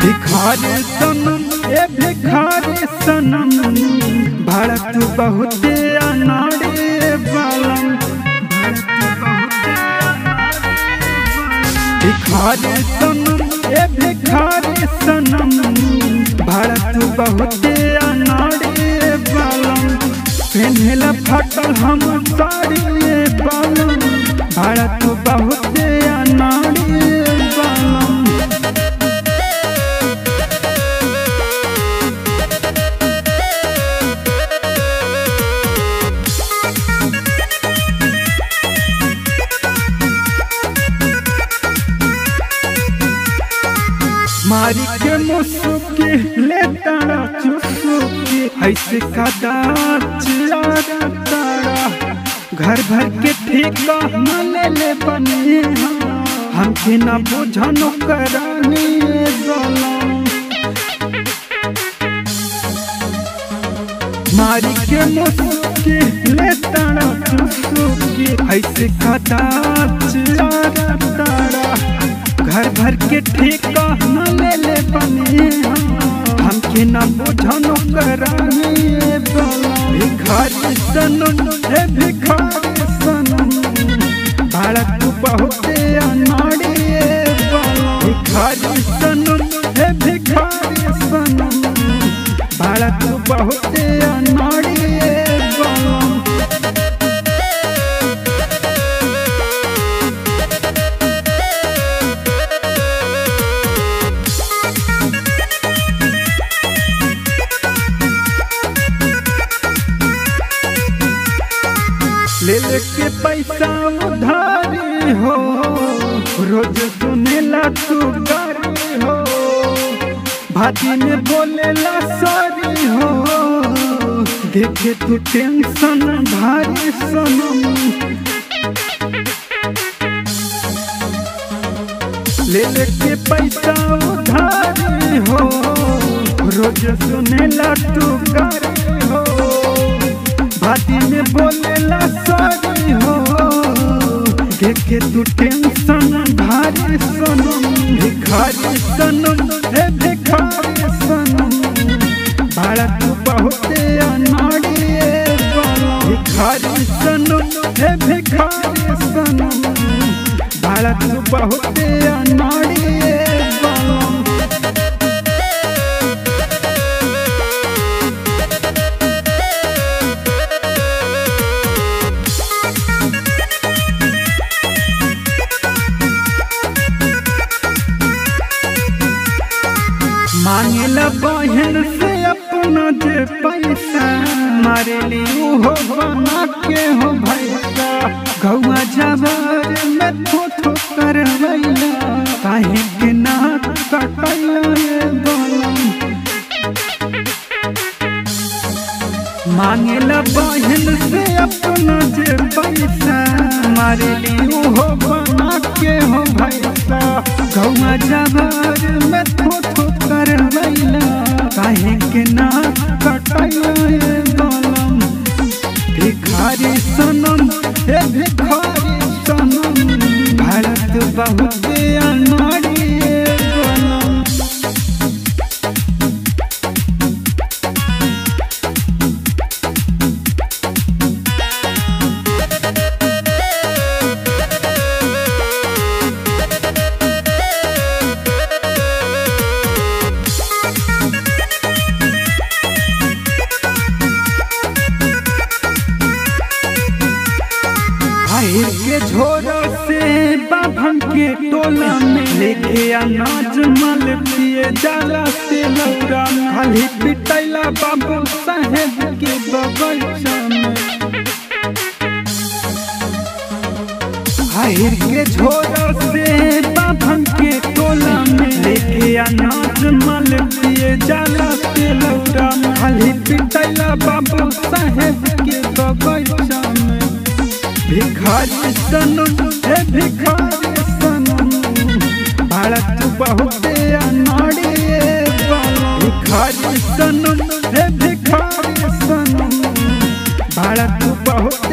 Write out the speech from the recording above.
भिखारी सनम ए भिखारी सनम भारत बहुत अनाड़ी बालम। भिखारी सनम ए भिखारी सनम भारत बहुत अनाड़ी बालम। पेन्हला फटल हम साड़ी बालम भारत बहुत अनाड़ी बालम। मारी के मुसुकी ले तारा चुसुकी ऐसे कदा तारा घर भर के ठेका न ले ले बने हमके न बुझनो करानी गलम। मारी के मुसुकी ले तारा चुसुकी ऐसे कदा तारा घर भर के ठेका न ले ले बने हमके न बुझनो करानी भिखारी सनम हे भिखारी सनम भारत बहुत अनाड़ी भिखारी सनम हे भिखारी सनम भारत बहुत अनाड़ी ले लेके पैसा उधारी हो रोज सुनेला तू गारी हो भाती में बोलेला सॉरी हो देखे तू टेंशन भारी सनम। ले लेके पैसा उधारी हो रोज सुनेला तू गारी हो भाती में बोलेला सॉरी हो देखे तू टेंशन भारी सनम। भिखारी सनम हे भिखारी सनम भारत बहुत अनाड़ी भिखारी सनम हे भिखारी सनम भारत बहुत अनाड़ी मांगेला बहन से अपना जे पैसा मारे लियो हो बना के हो भैसा गौआ जबर में थो करवैला काहे के नाक कटैला गलम। मांगेला बहन से अपना जे पैसा मारे लियो हो बना के हो भैसा गौआ जबर में थो करवैला काहे के नाक कटैला गलम। भिखारी सनम हे भिखारी सनम भारत बहुत अनाड़ी गलम। आहिर के झोरा से बाभन के टोला में लेके अनाज मल पिए जाला से लौरा खाली पिटैला बाबू साहेब के बगीचा में। आहिर के झोरा से बाभन के टोला में लेके अनाज मल पिए जाला से लौरा खाली पिटैला बाबू साहेब के बगीचा भिखारी सनम हे भिखारी सनम भाड़ा तू बहुत अनाड़ी भिखारी सनम हे भिखारी सनम भाड़ा तू बहुत